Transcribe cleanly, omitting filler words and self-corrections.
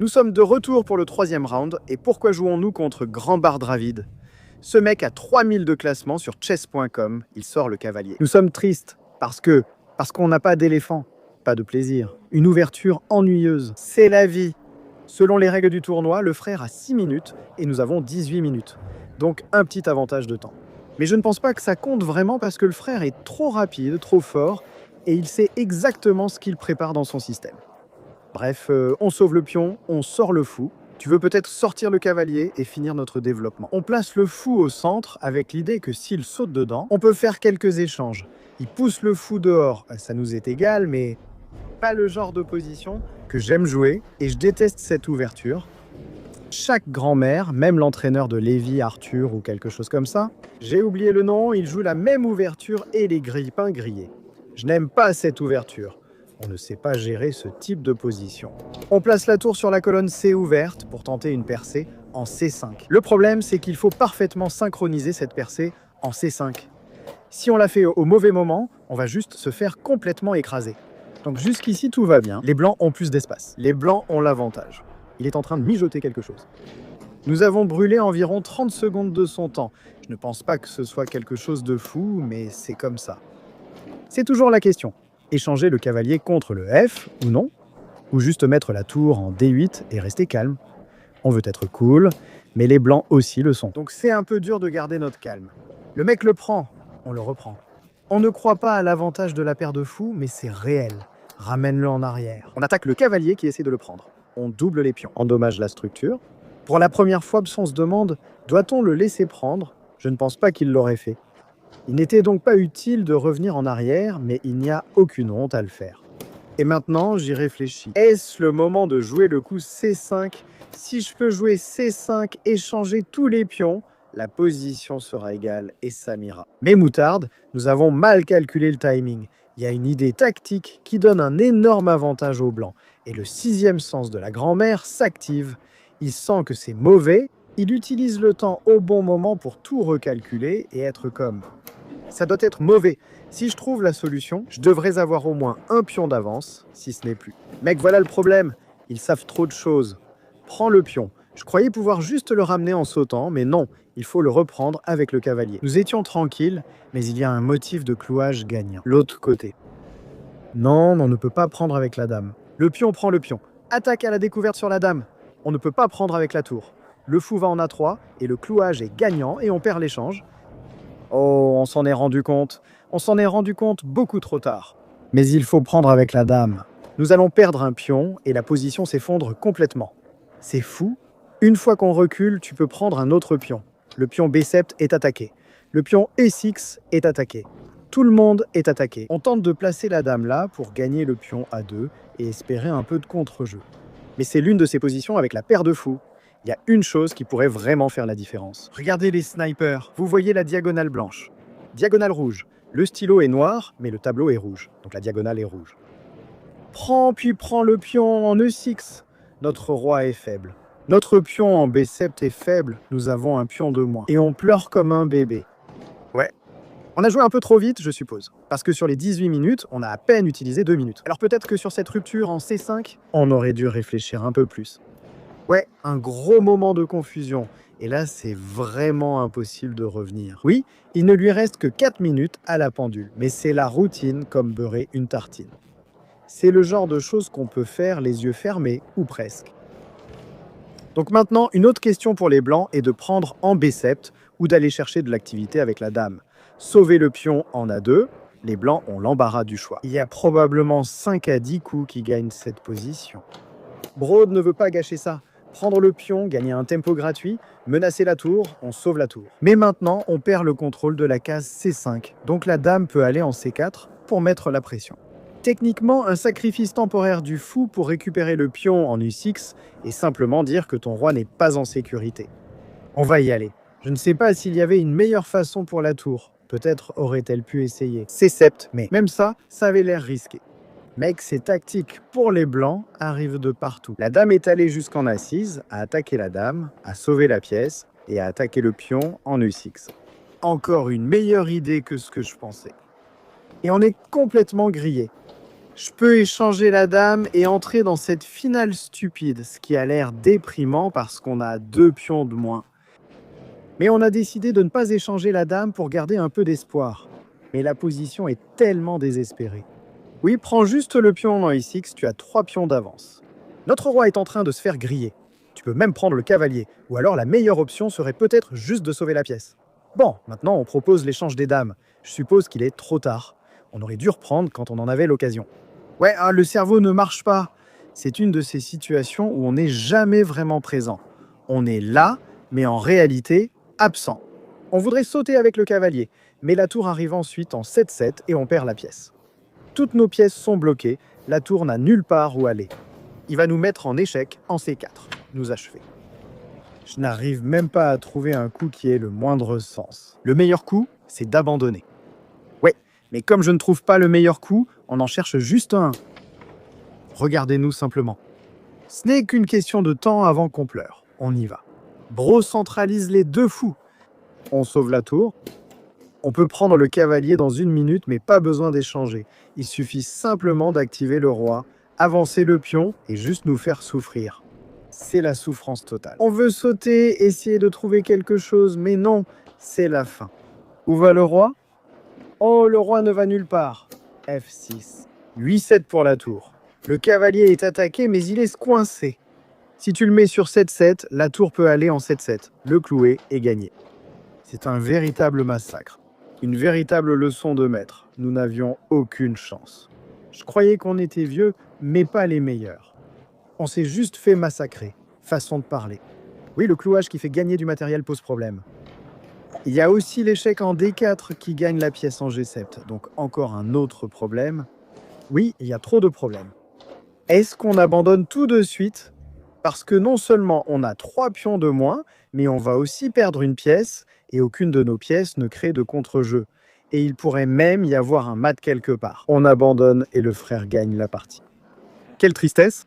Nous sommes de retour pour le troisième round, et pourquoi jouons-nous contre Grand Bardravid? Ce mec a 3000 de classement sur chess.com, il sort le cavalier. Nous sommes tristes, parce qu'on n'a pas d'éléphant, pas de plaisir. Une ouverture ennuyeuse, c'est la vie. Selon les règles du tournoi, le frère a 6 minutes, et nous avons 18 minutes. Donc un petit avantage de temps. Mais je ne pense pas que ça compte vraiment parce que le frère est trop rapide, trop fort, et il sait exactement ce qu'il prépare dans son système. Bref, on sauve le pion, on sort le fou. Tu veux peut-être sortir le cavalier et finir notre développement. On place le fou au centre avec l'idée que s'il saute dedans, on peut faire quelques échanges. Il pousse le fou dehors, ça nous est égal, mais pas le genre d'opposition que j'aime jouer et je déteste cette ouverture. Chaque grand-mère, même l'entraîneur de Lévi, Arthur ou quelque chose comme ça, j'ai oublié le nom, il joue la même ouverture et les grille-pains grillés. Je n'aime pas cette ouverture. On ne sait pas gérer ce type de position. On place la tour sur la colonne C ouverte pour tenter une percée en C5. Le problème, c'est qu'il faut parfaitement synchroniser cette percée en C5. Si on la fait au mauvais moment, on va juste se faire complètement écraser. Donc jusqu'ici, tout va bien. Les blancs ont plus d'espace. Les blancs ont l'avantage. Il est en train de mijoter quelque chose. Nous avons brûlé environ 30 secondes de son temps. Je ne pense pas que ce soit quelque chose de fou, mais c'est comme ça. C'est toujours la question. Échanger le cavalier contre le F, ou non? Ou juste mettre la tour en D8 et rester calme? On veut être cool, mais les blancs aussi le sont. Donc c'est un peu dur de garder notre calme. Le mec le prend, on le reprend. On ne croit pas à l'avantage de la paire de fous, mais c'est réel. Ramène-le en arrière. On attaque le cavalier qui essaie de le prendre. On double les pions. Endommage la structure. Pour la première fois, on se demande, doit-on le laisser prendre? Je ne pense pas qu'il l'aurait fait. Il n'était donc pas utile de revenir en arrière, mais il n'y a aucune honte à le faire. Et maintenant, j'y réfléchis. Est-ce le moment de jouer le coup C5? Si je peux jouer C5 et changer tous les pions, la position sera égale et ça m'ira. Mais moutarde, nous avons mal calculé le timing. Il y a une idée tactique qui donne un énorme avantage aux blancs. Et le sixième sens de la grand-mère s'active. Il sent que c'est mauvais, il utilise le temps au bon moment pour tout recalculer et être comme... Ça doit être mauvais. Si je trouve la solution, je devrais avoir au moins un pion d'avance, si ce n'est plus. Mec, voilà le problème. Ils savent trop de choses. Prends le pion. Je croyais pouvoir juste le ramener en sautant, mais non, il faut le reprendre avec le cavalier. Nous étions tranquilles, mais il y a un motif de clouage gagnant. L'autre côté. Non, on ne peut pas prendre avec la dame. Le pion prend le pion. Attaque à la découverte sur la dame. On ne peut pas prendre avec la tour. Le fou va en A3 et le clouage est gagnant et on perd l'échange. Oh, on s'en est rendu compte. On s'en est rendu compte beaucoup trop tard. Mais il faut prendre avec la dame. Nous allons perdre un pion et la position s'effondre complètement. C'est fou. Une fois qu'on recule, tu peux prendre un autre pion. Le pion B7 est attaqué. Le pion E6 est attaqué. Tout le monde est attaqué. On tente de placer la dame là pour gagner le pion A2 et espérer un peu de contre-jeu. Mais c'est l'une de ces positions avec la paire de fous. Il y a une chose qui pourrait vraiment faire la différence. Regardez les snipers. Vous voyez la diagonale blanche. Diagonale rouge. Le stylo est noir, mais le tableau est rouge. Donc la diagonale est rouge. Prends le pion en E6. Notre roi est faible. Notre pion en B7 est faible. Nous avons un pion de moins. Et on pleure comme un bébé. Ouais. On a joué un peu trop vite, je suppose. Parce que sur les 18 minutes, on a à peine utilisé 2 minutes. Alors peut-être que sur cette rupture en C5, on aurait dû réfléchir un peu plus. Ouais, un gros moment de confusion. Et là, c'est vraiment impossible de revenir. Oui, il ne lui reste que 4 minutes à la pendule. Mais c'est la routine comme beurrer une tartine. C'est le genre de choses qu'on peut faire les yeux fermés, ou presque. Donc maintenant, une autre question pour les blancs est de prendre en B7 ou d'aller chercher de l'activité avec la dame. Sauver le pion en A2, les blancs ont l'embarras du choix. Il y a probablement 5 à 10 coups qui gagnent cette position. Broad ne veut pas gâcher ça. Prendre le pion, gagner un tempo gratuit, menacer la tour, on sauve la tour. Mais maintenant, on perd le contrôle de la case C5, donc la dame peut aller en C4 pour mettre la pression. Techniquement, un sacrifice temporaire du fou pour récupérer le pion en U6 est simplement dire que ton roi n'est pas en sécurité. On va y aller. Je ne sais pas s'il y avait une meilleure façon pour la tour. Peut-être aurait-elle pu essayer C7, mais même ça avait l'air risqué. Mec, ces tactiques pour les blancs arrivent de partout. La dame est allée jusqu'en assise, à attaquer la dame, à sauver la pièce et à attaquer le pion en E6. Encore une meilleure idée que ce que je pensais. Et on est complètement grillé. Je peux échanger la dame et entrer dans cette finale stupide, ce qui a l'air déprimant parce qu'on a 2 pions de moins. Mais on a décidé de ne pas échanger la dame pour garder un peu d'espoir. Mais la position est tellement désespérée. Oui, prends juste le pion dans i6, tu as 3 pions d'avance. Notre roi est en train de se faire griller. Tu peux même prendre le cavalier, ou alors la meilleure option serait peut-être juste de sauver la pièce. Bon, maintenant on propose l'échange des dames. Je suppose qu'il est trop tard. On aurait dû reprendre quand on en avait l'occasion. Ouais, le cerveau ne marche pas. C'est une de ces situations où on n'est jamais vraiment présent. On est là, mais en réalité, absent. On voudrait sauter avec le cavalier, mais la tour arrive ensuite en 7-7 et on perd la pièce. Toutes nos pièces sont bloquées, la tour n'a nulle part où aller. Il va nous mettre en échec en C4, nous achever. Je n'arrive même pas à trouver un coup qui ait le moindre sens. Le meilleur coup, c'est d'abandonner. Ouais, mais comme je ne trouve pas le meilleur coup, on en cherche juste un. Regardez-nous simplement. Ce n'est qu'une question de temps avant qu'on pleure. On y va. Bro centralise les 2 fous. On sauve la tour. On peut prendre le cavalier dans 1 minute, mais pas besoin d'échanger. Il suffit simplement d'activer le roi, avancer le pion et juste nous faire souffrir. C'est la souffrance totale. On veut sauter, essayer de trouver quelque chose, mais non, c'est la fin. Où va le roi? Oh, le roi ne va nulle part. F6. 8-7 pour la tour. Le cavalier est attaqué, mais il est coincé. Si tu le mets sur 7-7, la tour peut aller en 7-7. Le clouer est gagné. C'est un véritable massacre. Une véritable leçon de maître. Nous n'avions aucune chance. Je croyais qu'on était vieux, mais pas les meilleurs. On s'est juste fait massacrer. Façon de parler. Oui, le clouage qui fait gagner du matériel pose problème. Il y a aussi l'échec en D4 qui gagne la pièce en G7. Donc encore un autre problème. Oui, il y a trop de problèmes. Est-ce qu'on abandonne tout de suite? Parce que non seulement on a 3 pions de moins, mais on va aussi perdre une pièce, et aucune de nos pièces ne crée de contre-jeu. Et il pourrait même y avoir un mat quelque part. On abandonne et le frère gagne la partie. Quelle tristesse!